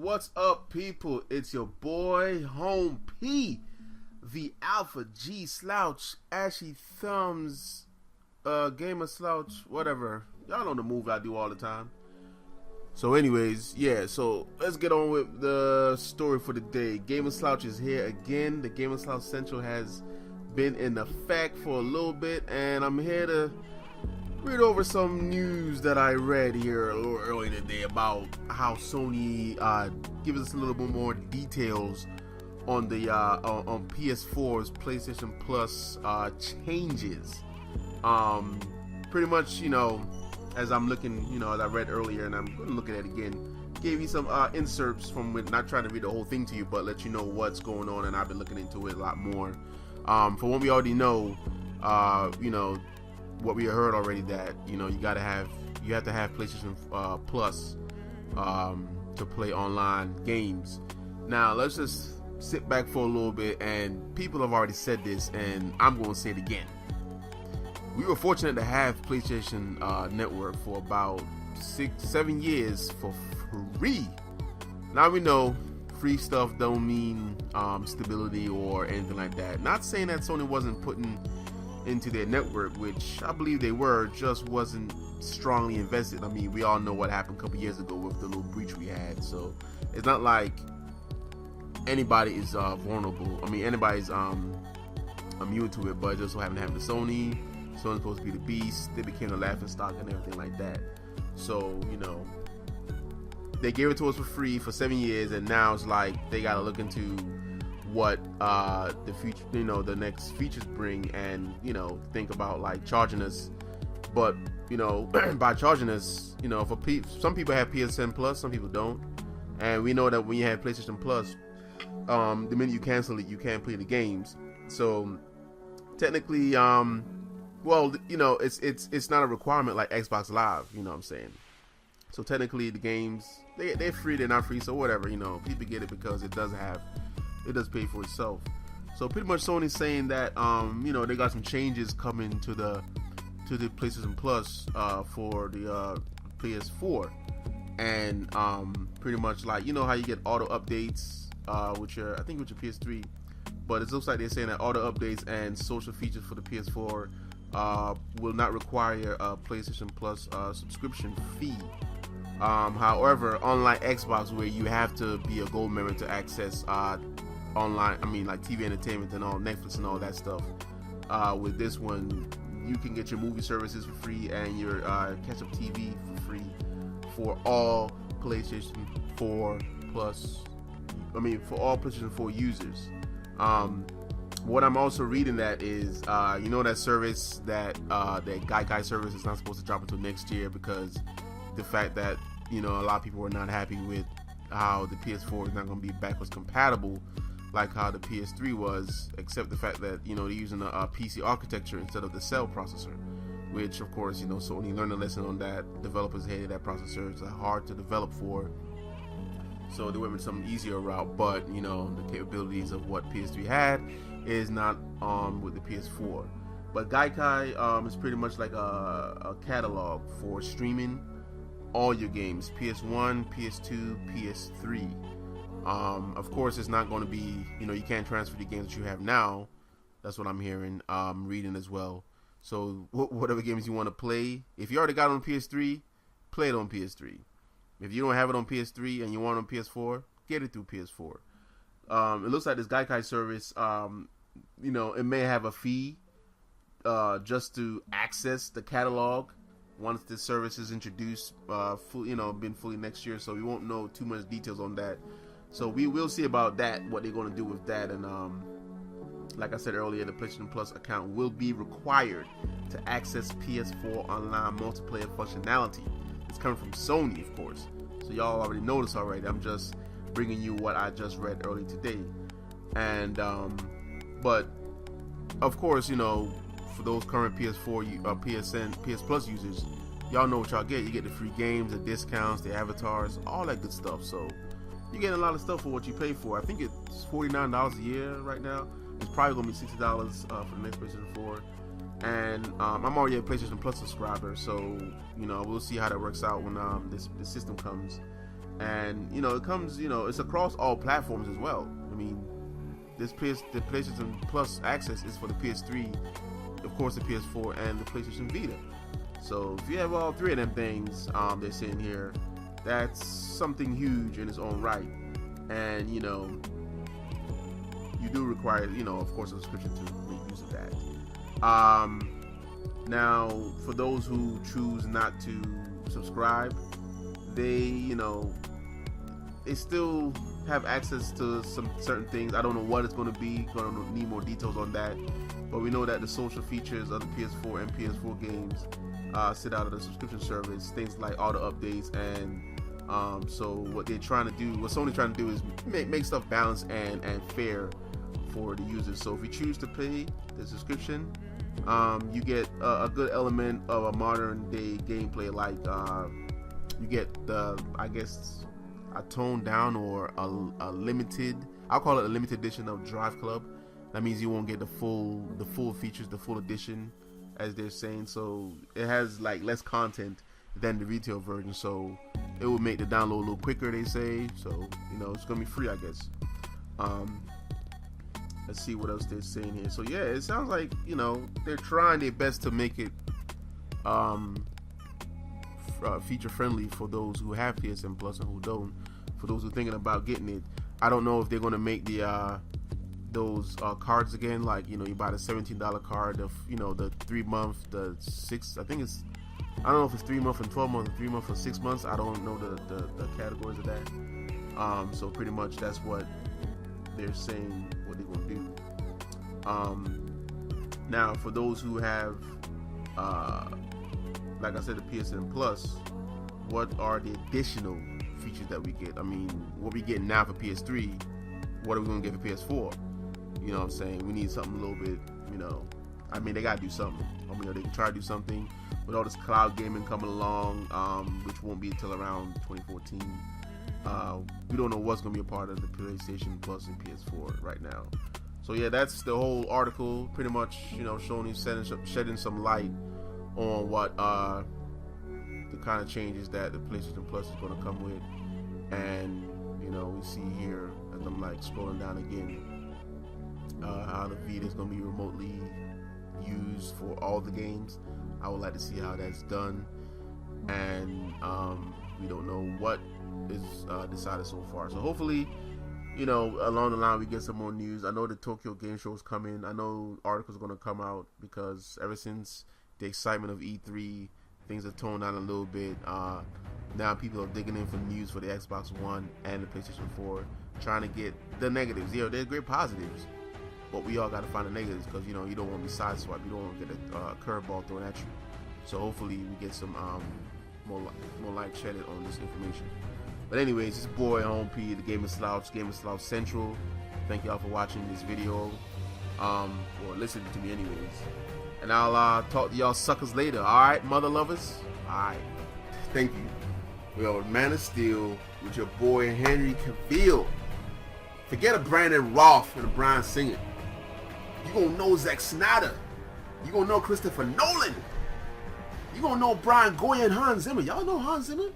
What's up, people? It's your boy Home P, the Alpha G Slouch, Ashy Thumbs, Gamer Slouch, whatever. Y'all know the move I do all the time. So anyways, yeah, so let's get on with the story for the day. Gamer Slouch is here again. The Gamer Slouch Central has been in effect for a little bit, and I'm here to read over some news that I read here a little earlier today about how Sony gives us a little bit more details on the on PS4's PlayStation Plus changes. Pretty much, as I'm looking, as I read earlier, and I'm going to look at it again, gave you some inserts from when, not trying to read the whole thing to you, but let you know what's going on, and I've been looking into it a lot more. For what we already know, what we heard already, that you have to have PlayStation Plus to play online games. Now let's just sit back for a little bit, and people have already said this, and I'm going to say it again. We were fortunate to have PlayStation Network for about 6-7 years for free. Now we know free stuff don't mean stability or anything like that. Not saying that Sony wasn't putting into their network, which I believe they were, just wasn't strongly invested. I mean, we all know what happened a couple years ago with the little breach we had, so it's not like anybody is vulnerable. I mean, anybody's immune to it, but it just so happened to happen to Sony's supposed to be the beast. They became the laughing stock and everything like that. So they gave it to us for free for 7 years, and now it's like they gotta look into what the future, the next features bring, and think about like charging us. But by charging us, for some people have PSN Plus, some people don't, and we know that when you have PlayStation Plus, the minute you cancel it, you can't play the games. So technically, it's not a requirement like Xbox Live. You know what I'm saying? So technically, the games they're free, they're not free. So whatever, people get it because it does pay for itself. So pretty much Sony's saying that they got some changes coming to the PlayStation Plus for the PS4, and pretty much like how you get auto updates with your PS3, but it looks like they're saying that auto updates and social features for the PS4 will not require a PlayStation Plus subscription fee. However, unlike Xbox, where you have to be a gold member to access online, like TV entertainment and all, Netflix and all that stuff, with this one, you can get your movie services for free and your catch-up TV for free for all PlayStation 4 Plus. For all PlayStation 4 users. What I'm also reading that is, that service, that Gaikai service is not supposed to drop until next year, because the fact that a lot of people are not happy with how the PS4 is not going to be backwards compatible like how the PS3 was, except the fact that they're using a PC architecture instead of the cell processor, which of course Sony learned a lesson on that. Developers hated that processor. It's hard to develop for, so they went with some easier route. But the capabilities of what PS3 had is not with the PS4. But Gaikai is pretty much like a catalog for streaming all your games, PS1, PS2, PS3. Of course, it's not going to be, you can't transfer the games that you have now. That's what I'm hearing, reading as well. So whatever games you want to play, if you already got it on PS3, play it on PS3. If you don't have it on PS3 and you want it on PS4, get it through PS4. It looks like this Gaikai service, it may have a fee just to access the catalog once the service is introduced, been fully next year. So we won't know too much details on that. So we will see about that, what they're going to do with that. And like I said earlier, the PlayStation Plus account will be required to access PS4 online multiplayer functionality. It's coming from Sony, of course. So y'all already know this already. I'm just bringing you what I just read earlier today. And but of course, for those current PS4, PSN, PS Plus users, y'all know what y'all get. You get the free games, the discounts, the avatars, all that good stuff. So you're getting a lot of stuff for what you pay for. I think it's $49 a year right now. It's probably going to be $60 for the next PlayStation 4. And I'm already a PlayStation Plus subscriber, so we'll see how that works out when this system comes. and it comes, it's across all platforms as well. I mean, the PlayStation Plus access is for the PS3, of course the PS4, and the PlayStation Vita. So if you have all three of them things, they're saying here, that's something huge in its own right. And you do require, of course, a subscription to make use of that. Now, for those who choose not to subscribe, they still have access to some certain things. I don't know what it's going to be. Going to need more details on that. But we know that the social features of the PS4 and PS4 games sit out of the subscription service. Things like auto updates, and so what Sony's trying to do is make stuff balanced and fair for the users. So if you choose to pay the subscription, you get a good element of a modern day gameplay, like you get a toned down or a limited, I'll call it a limited edition of Drive Club. That means you won't get the full features, the full edition, as they're saying. So it has like less content than the retail version, so it will make the download a little quicker, they say. So it's gonna be free, I guess. Let's see what else they're saying here. So yeah, it sounds like they're trying their best to make it feature friendly for those who have PSN Plus and who don't. For those who are thinking about getting it, I don't know if they're gonna make the those cards again, like you buy the $17 card, the 3 month, the 6, I don't know if it's 3 month and 12 months, 3 month or 6 months. I don't know the categories of that. So pretty much that's what they're saying, what they're gonna do. Now for those who have like I said, the PSN Plus, what are the additional features that we get? I mean, what we get now for PS3, what are we gonna get for PS4? You know what I'm saying? We need something a little bit, I mean, they gotta do something. They can try to do something with all this cloud gaming coming along, which won't be until around 2014. We don't know what's gonna be a part of the PlayStation Plus and PS4 right now. So yeah, that's the whole article. Pretty much, Sony shedding some light on what the kind of changes that the PlayStation Plus is gonna come with, and we see here as I'm like scrolling down again, how the Vita is gonna be remotely used for all the games. I would like to see how that's done, and we don't know what is decided so far. So hopefully, along the line we get some more news. I know the Tokyo Game Show is coming. I know articles are going to come out, because ever since the excitement of E3, things have toned down a little bit. Now people are digging in for news for the Xbox One and the PlayStation 4, trying to get the negatives. There's great positives, but we all got to find the negatives, because you don't want to be sideswiped. You don't want to get a curveball thrown at you. So hopefully we get some more light shedded on this information. But anyways, this boy Home P, the Gamer Slouch Central. Thank y'all for watching this video, or listening to me anyways. And I'll talk to y'all suckers later. Alright, mother lovers? Alright. Thank you. Well, Man of Steel with your boy Henry Cavill. Forget a Brandon Roth and a Bryan Singer. You gonna know Zack Snyder. You gonna know Christopher Nolan. You gonna know Brian Goya and Hans Zimmer. Y'all know Hans Zimmer?